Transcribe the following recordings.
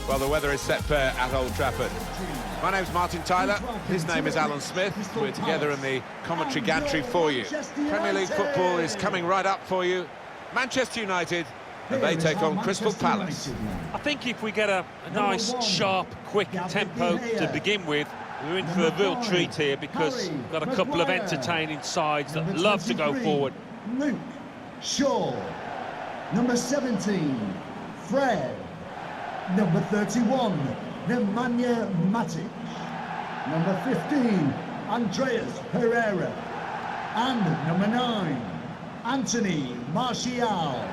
Well, the weather is set fair at Old Trafford. My name's Martin Tyler, his name is Alan Smith. We're together in the commentary gantry for you. Premier League football is coming right up for you. Manchester United, and they take on Crystal Palace. I think if we get a nice, sharp, quick tempo to begin with, we're in for a real treat here because we've got a couple of entertaining sides that love to go forward. Luke Shaw. Number 17, Fred. Number 31, Nemanja Matic. Number 15, Andreas Pereira. And number 9, Anthony Martial.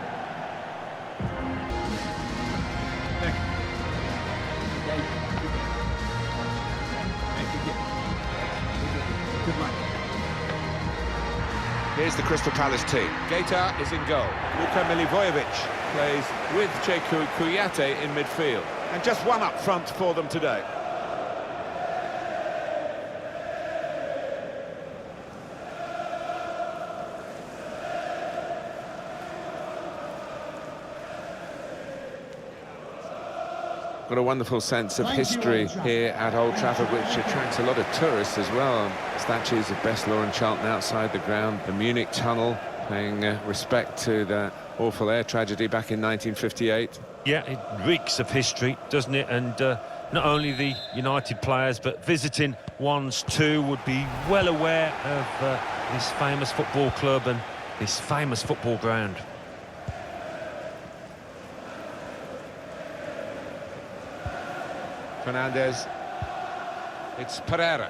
Here's the Crystal Palace team. Keita is in goal. Luka Milivojevic plays with Cheikhou Kouyaté in midfield. And just one up front for them today. Got a wonderful sense of history here at Old Trafford, which attracts a lot of tourists as well. Statues of Best Law and Charlton outside the ground, the Munich Tunnel, paying respect to that awful air tragedy back in 1958. Yeah, it reeks of history, doesn't it? And not only the United players, but visiting ones too would be well aware of this famous football club and this famous football ground. Fernandez. It's Pereira.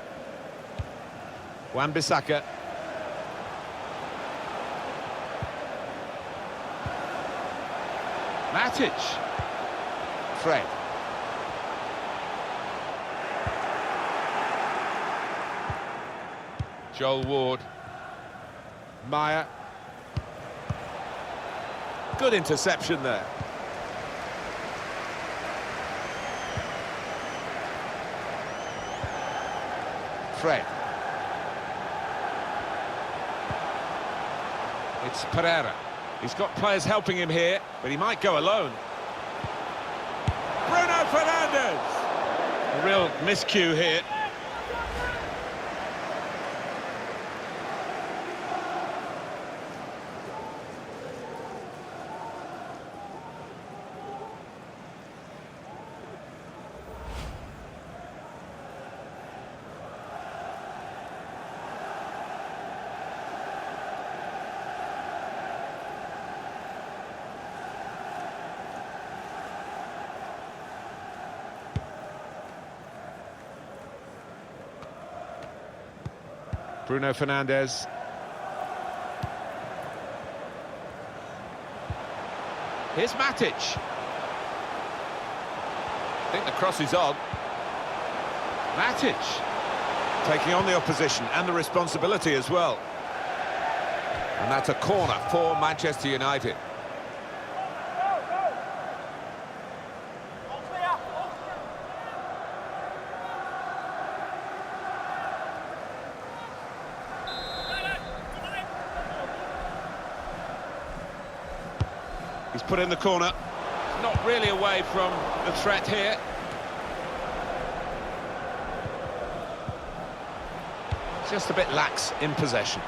Wan-Bissaka. Matic. Fred. Joel Ward. Maya. Good interception there. Fred. It's Pereira. He's got players helping him here, but he might go alone. Bruno Fernandes! A real miscue here. Bruno Fernandes. Here's Matic. I think the cross is on. Matic taking on the opposition and the responsibility as well. And that's a corner for Manchester United. He's put in the corner, not really away from the threat here. Just a bit lax in possession.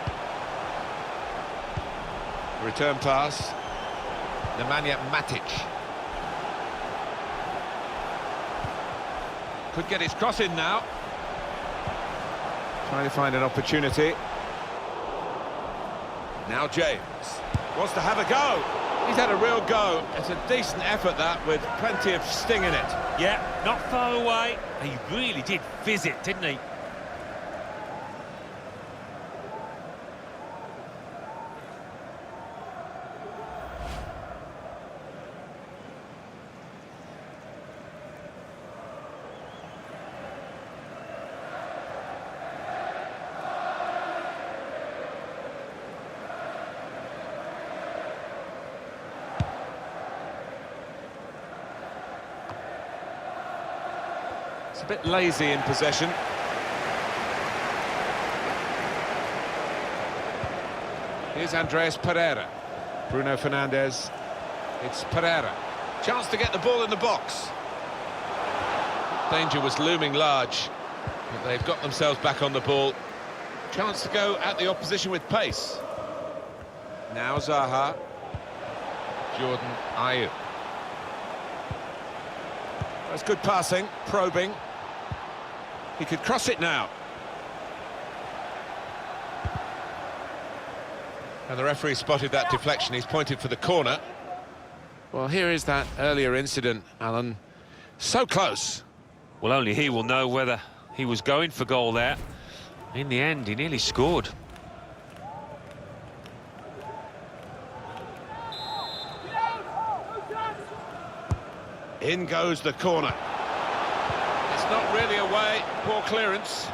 Return pass. Nemanja Matic. Could get his cross in now. Trying to find an opportunity. Now James wants to have a go. He's had a real go. It's a decent effort, that, with plenty of sting in it. Yeah, not far away. He really did fizz it, didn't he? It's a bit lazy in possession. Here's Andreas Pereira. Bruno Fernandes. It's Pereira. Chance to get the ball in the box. Danger was looming large, but they've got themselves back on the ball. Chance to go at the opposition with pace. Now Zaha. Jordan Ayew. That's good passing, probing. He could cross it now. And the referee spotted that deflection. He's pointed for the corner. Well, here is that earlier incident, Alan. So close. Well, only he will know whether he was going for goal there. In the end, he nearly scored. In goes the corner. It's not really away. Poor clearance.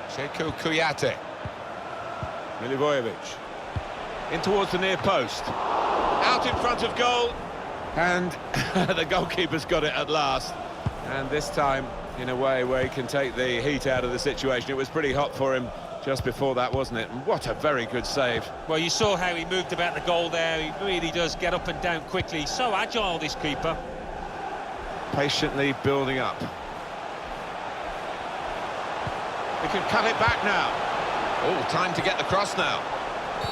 Cheikhou Kouyaté. Milivojevic. In towards the near post. Out in front of goal. And the goalkeeper's got it at last. And this time, in a way where he can take the heat out of the situation. It was pretty hot for him just before that, wasn't it? And what a very good save. Well, you saw how he moved about the goal there. He really does get up and down quickly. So agile, this keeper. Patiently building up. He can cut it back now. Oh, time to get the cross now.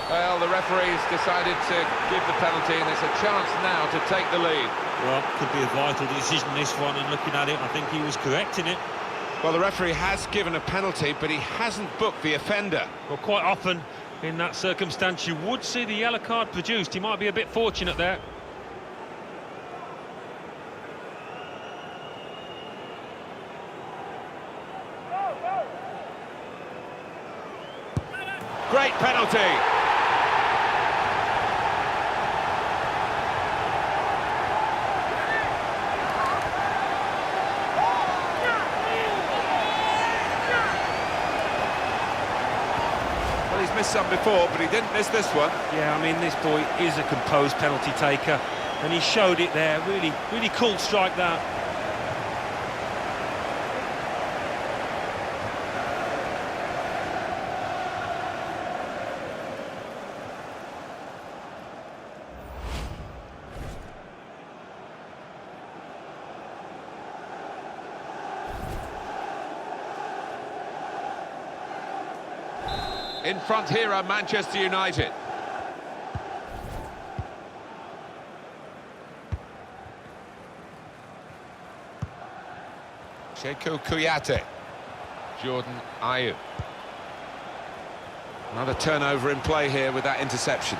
Well, the referee's decided to give the penalty, and it's a chance now to take the lead. Well, could be a vital decision, this one, and looking at it, I think he was correct in it. Well, the referee has given a penalty, but he hasn't booked the offender. Well, quite often, in that circumstance, you would see the yellow card produced. He might be a bit fortunate there. Great penalty! Well, he's missed some before, but he didn't miss this one. Yeah, I mean, this boy is a composed penalty taker, and he showed it there. Really, really cool strike that. In front here are Manchester United. Cheikhou Kouyaté. Jordan Ayew. Another turnover in play here with that interception.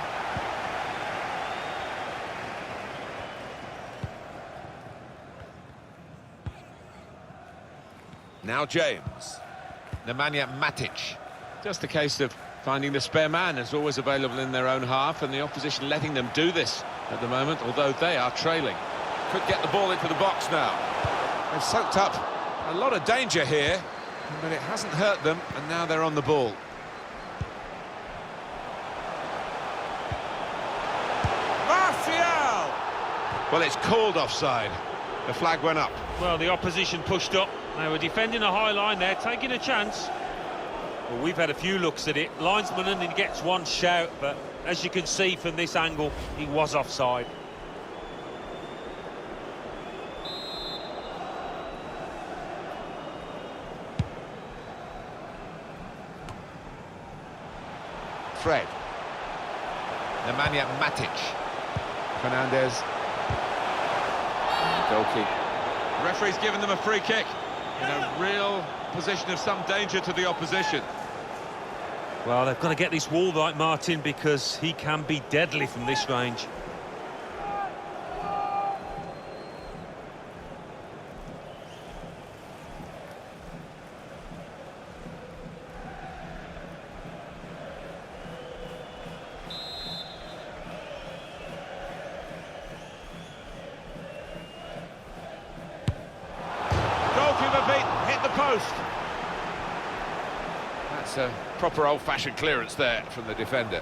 Now James. Nemanja Matic. Just a case of finding the spare man, is always available in their own half, and the opposition letting them do this at the moment, although they are trailing. Could get the ball into the box now. They've soaked up a lot of danger here, but it hasn't hurt them, and now they're on the ball. Martial! Well, it's called offside. The flag went up. Well, the opposition pushed up. They were defending a high line there, taking a chance. Well, we've had a few looks at it. Linesman only gets one shout, but as you can see from this angle, he was offside. Fred. Nemanja Matic. Fernandez. Goalkeeper. The referee's given them a free kick in a real position of some danger to the opposition. Well, they've got to get this wall right, Martin, because he can be deadly from this range. Goalkeeper beat, hit the post. That's a proper old-fashioned clearance there from the defender.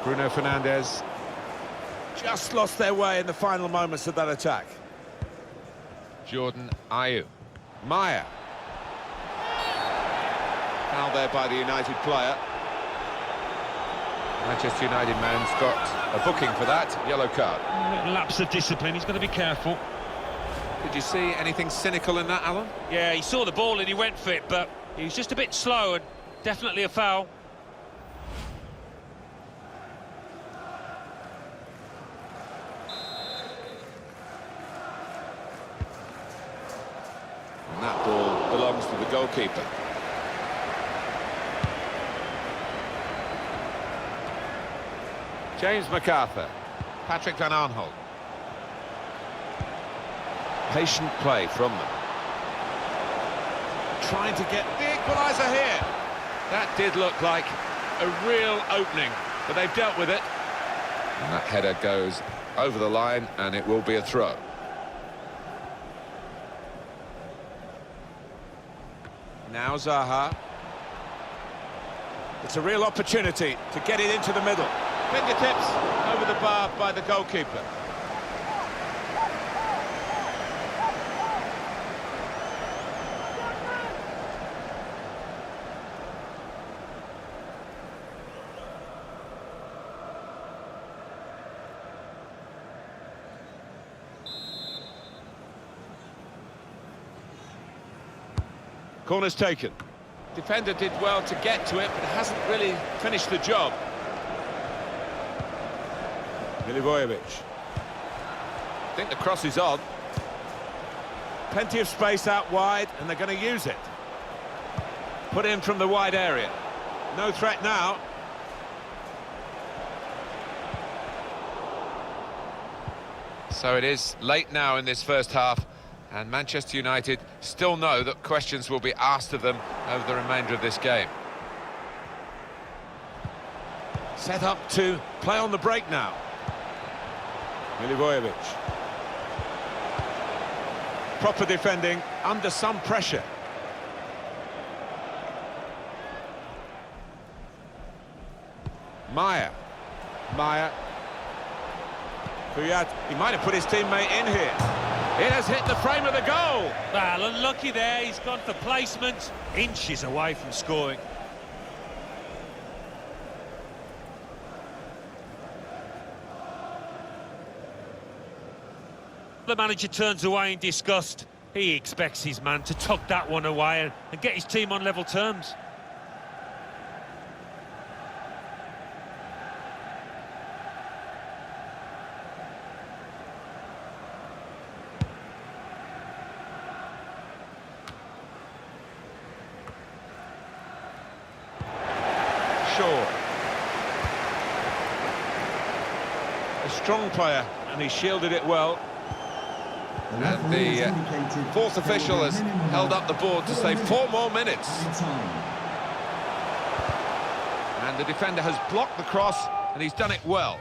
Bruno Fernandes. just lost their way in the final moments of that attack. Jordan Ayew. Maya. Foul there by the United player. Manchester United man's got a booking for that, yellow card. Lapse of discipline, he's got to be careful. Did you see anything cynical in that, Alan? Yeah, he saw the ball and he went for it, but he was just a bit slow and definitely a foul. And that ball belongs to the goalkeeper. James MacArthur. Patrick Van Aanholt. Patient play from them. Trying to get the equaliser here. That did look like a real opening, but they've dealt with it. And that header goes over the line, and it will be a throw. Now Zaha. It's a real opportunity to get it into the middle. Fingertips over the bar by the goalkeeper. Corner's taken. Defender did well to get to it, but hasn't really finished the job. Milivojevic. I think the cross is on. Plenty of space out wide, and they're going to use it. Put in from the wide area. No threat now. So it is late now in this first half, and Manchester United still know that questions will be asked of them over the remainder of this game. Set up to play on the break now. Milivojevic. Proper defending under some pressure. Maya. Kuyat, he might have put his teammate in here. It has hit the frame of the goal. Well, unlucky there, he's gone for placement, inches away from scoring. The manager turns away in disgust. He expects his man to tuck that one away and get his team on level terms. Shaw. A strong player, and he shielded it well. And the fourth official has held up the board to say 4 more minutes. And the defender has blocked the cross, and he's done it well.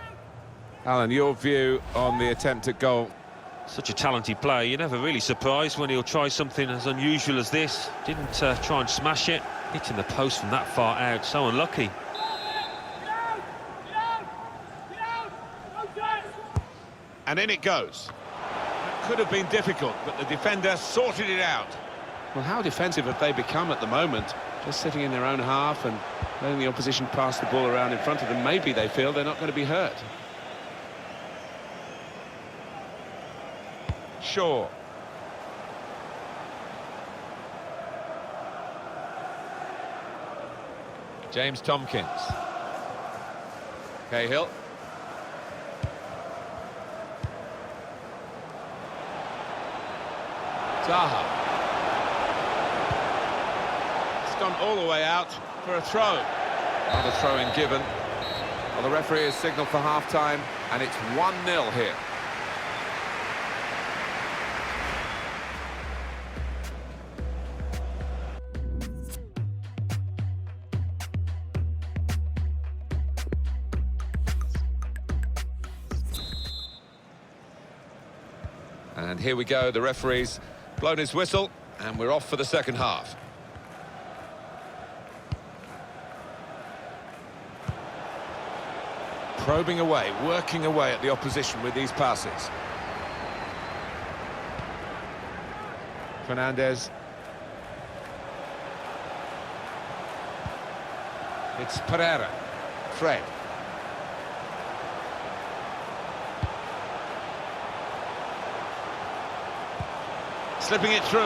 Alan, your view on the attempt at goal? Such a talented player, you're never really surprised when he'll try something as unusual as this. Didn't try and smash it, hitting the post from that far out, so unlucky. And in it goes. That could have been difficult, but the defender sorted it out. Well, how defensive have they become at the moment? Just sitting in their own half and letting the opposition pass the ball around in front of them. Maybe they feel they're not going to be hurt. Shaw. James Tompkins. Cahill. Zaha. It's gone all the way out for a throw. Another throw-in given. Well, the referee has signalled for half-time, and it's 1-0 here. And here we go, the referee's blown his whistle, and we're off for the second half. Probing away, working away at the opposition with these passes. Fernandez. It's Pereira. Fred. Slipping it through.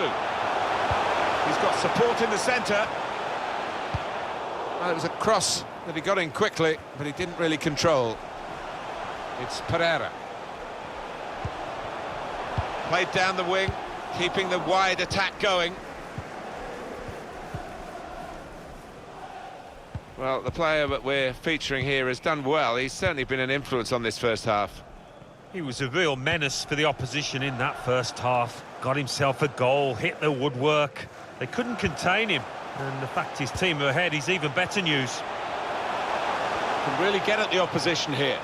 He's got support in the centre. Well, it was a cross that he got in quickly, but he didn't really control. It's Pereira. Played down the wing, keeping the wide attack going. Well, the player that we're featuring here has done well. He's certainly been an influence on this first half. He was a real menace for the opposition in that first half. Got himself a goal, hit the woodwork. They couldn't contain him. And the fact his team are ahead is even better news. Can really get at the opposition here.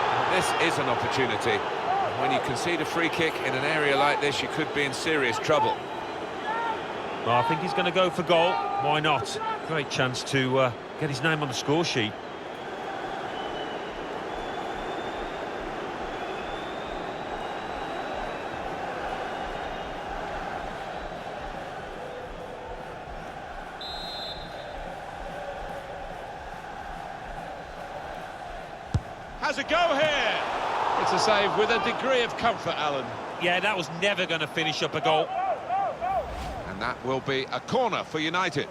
Well, this is an opportunity. When you concede a free kick in an area like this, you could be in serious trouble. Well, I think he's going to go for goal. Why not? Great chance to get his name on the score sheet. Has a go here. It's a save with a degree of comfort, Alan. Yeah, that was never going to finish up a goal. And that will be a corner for United.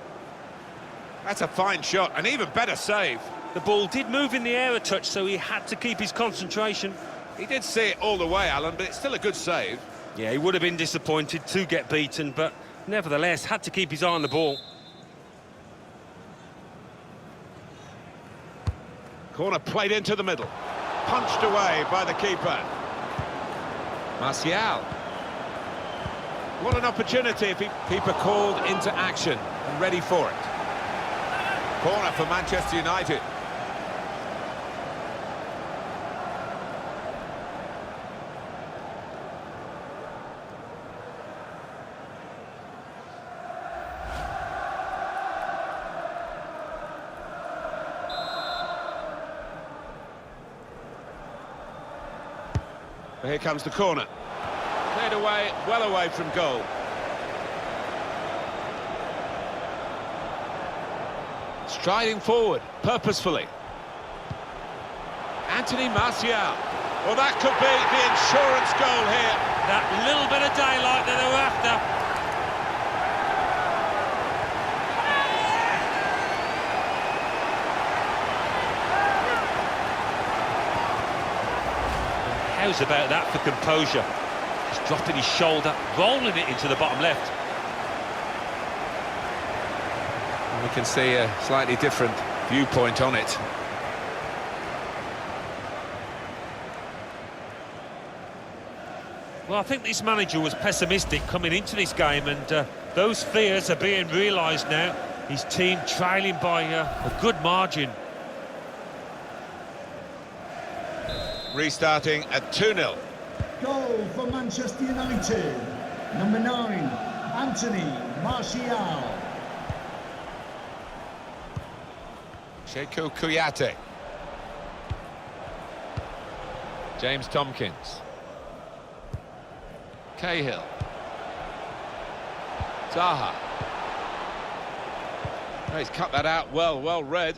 That's a fine shot, an even better save. The ball did move in the air a touch, so he had to keep his concentration. He did see it all the way, Alan, but it's still a good save. Yeah, he would have been disappointed to get beaten, but nevertheless had to keep his eye on the ball. Corner played into the middle. Punched away by the keeper. Martial. What an opportunity if keeper called into action and ready for it. Corner for Manchester United. Here comes the corner. Cleared away, well away from goal. Striding forward, purposefully. Anthony Martial. Well, that could be the insurance goal here. That little bit of daylight that they were after. How's about that for composure? Just dropping his shoulder, rolling it into the bottom left. We can see a slightly different viewpoint on it. Well, I think this manager was pessimistic coming into this game, and those fears are being realised now. His team trailing by a good margin. Restarting at 2-0. Goal for Manchester United. Number 9, Anthony Martial. Cheikhou Kouyaté. James Tompkins. Cahill. Zaha. Oh, he's cut that out well read.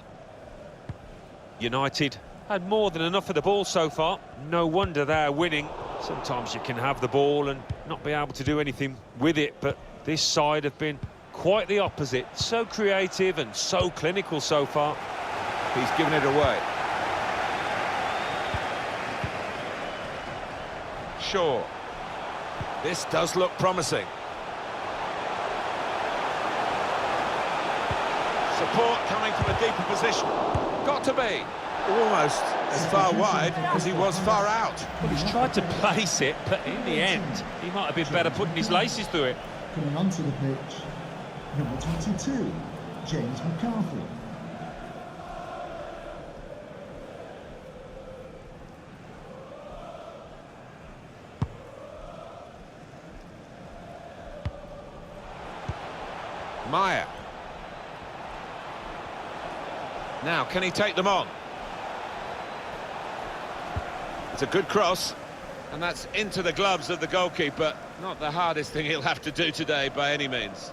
United had more than enough of the ball so far. No wonder they're winning. Sometimes you can have the ball and not be able to do anything with it, but this side have been quite the opposite. So creative and so clinical so far. He's given it away. Shaw. This does look promising. Support coming from a deeper position. Got to be. Almost as far wide as he was far out. Well, he's tried to place it, but in the end, he might have been better putting his laces through it. Coming onto the pitch, number 22, James McCarthy. Maya. Now, can he take them on? It's a good cross, and that's into the gloves of the goalkeeper. Not the hardest thing he'll have to do today by any means.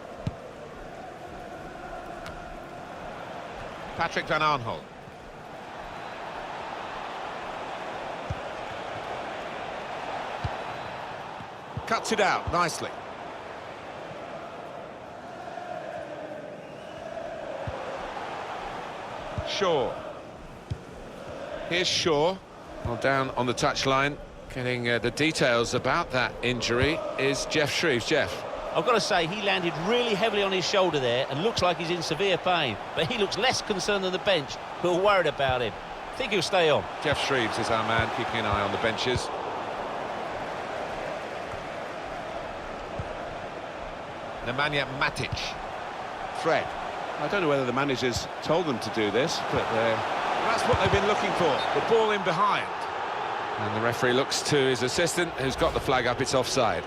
Patrick van Aanholt. Cuts it out nicely. Shaw. Here's Shaw. Well, down on the touchline, getting the details about that injury is Geoff Shreeves. Jeff. I've got to say, he landed really heavily on his shoulder there and looks like he's in severe pain. But he looks less concerned than the bench, who are worried about him. I think he'll stay on. Geoff Shreeves is our man, keeping an eye on the benches. Nemanja Matic. Fred. I don't know whether the managers told them to do this, but that's what they've been looking for. The ball in behind. And the referee looks to his assistant, who's got the flag up. It's offside.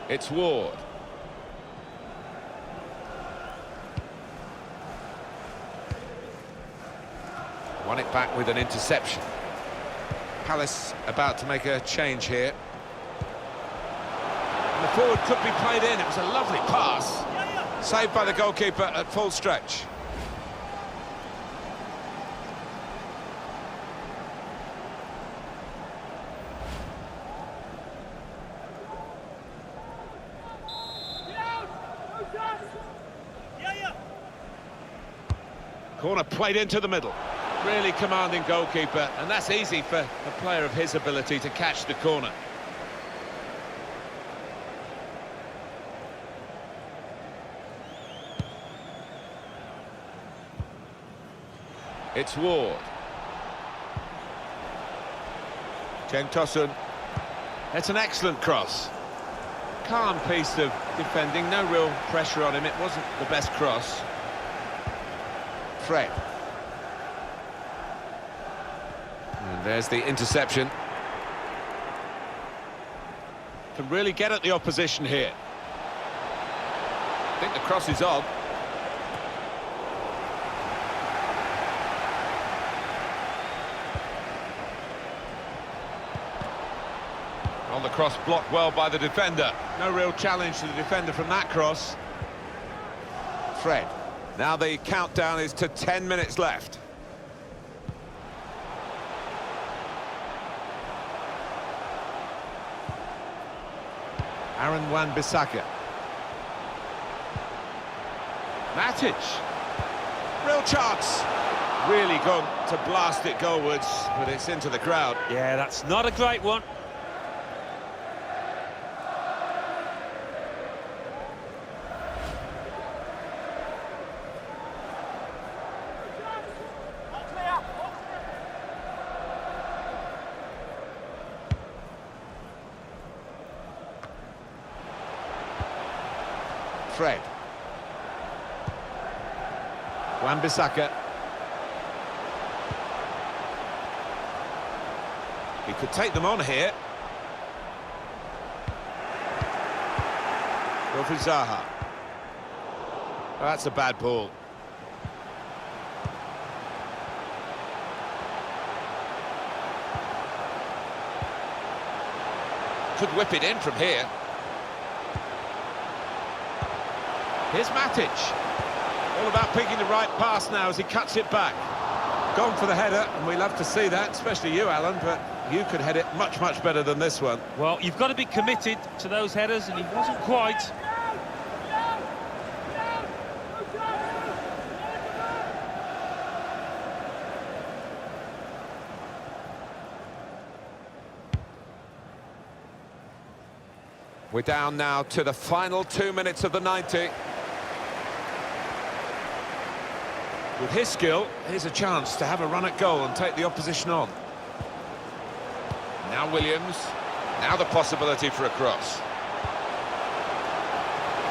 It's Ward. Won it back with an interception. Palace about to make a change here. And the forward could be played in. It was a lovely pass. Saved by the goalkeeper at full stretch. Corner played into the middle. Really commanding goalkeeper, and that's easy for a player of his ability to catch the corner. It's Ward. Cenk Tosun. It's an excellent cross. Calm piece of defending, no real pressure on him. It wasn't the best cross. Fred. And there's the interception. Can really get at the opposition here. I think the cross is on. On the cross, blocked well by the defender. No real challenge to the defender from that cross. Fred. Now the countdown is to 10 minutes left. Aaron Wan-Bissaka. Matic. Real chance. Really gone to blast it goalwards, but it's into the crowd. Yeah, that's not a great one. Fred. Wan-Bissaka. He could take them on here. Wilfried Zaha. Oh, that's a bad ball. Could whip it in from here. Here's Matic. All about picking the right pass now as he cuts it back. Gone for the header, and we love to see that, especially you, Alan, but you could head it much, much better than this one. Well, you've got to be committed to those headers, and he wasn't quite. We're down now to the final 2 minutes of the 90. With his skill, here's a chance to have a run at goal and take the opposition on. Now Williams. Now the possibility for a cross.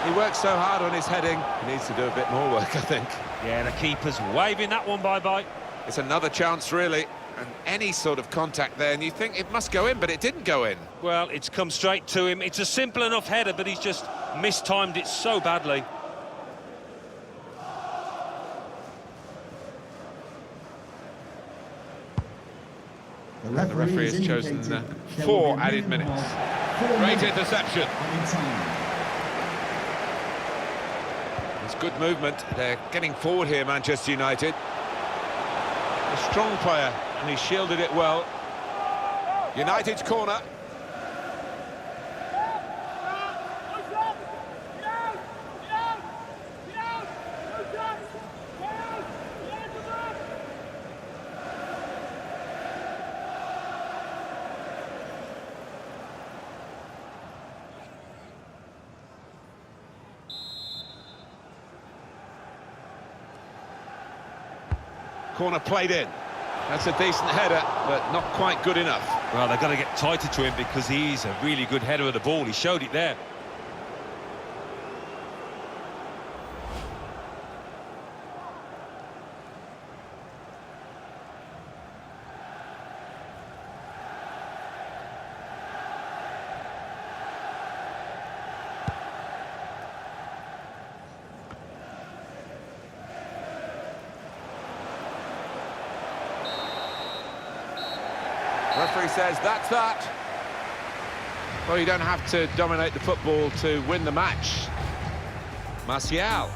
He works so hard on his heading, he needs to do a bit more work, I think. Yeah, the keeper's waving that one bye-bye. It's another chance, really. and any sort of contact there, and you think it must go in, but it didn't go in. Well, it's come straight to him. It's a simple enough header, but he's just mistimed it so badly. The The referee has chosen 4 added minutes. Great interception. It's good movement. They're getting forward here, Manchester United. A strong player, and he shielded it well. United's corner. Corner played in. That's a decent header, but not quite good enough. Well, they've got to get tighter to him because he's a really good header of the ball. He showed it there. Referee says that's that. Well, you don't have to dominate the football to win the match. Martial.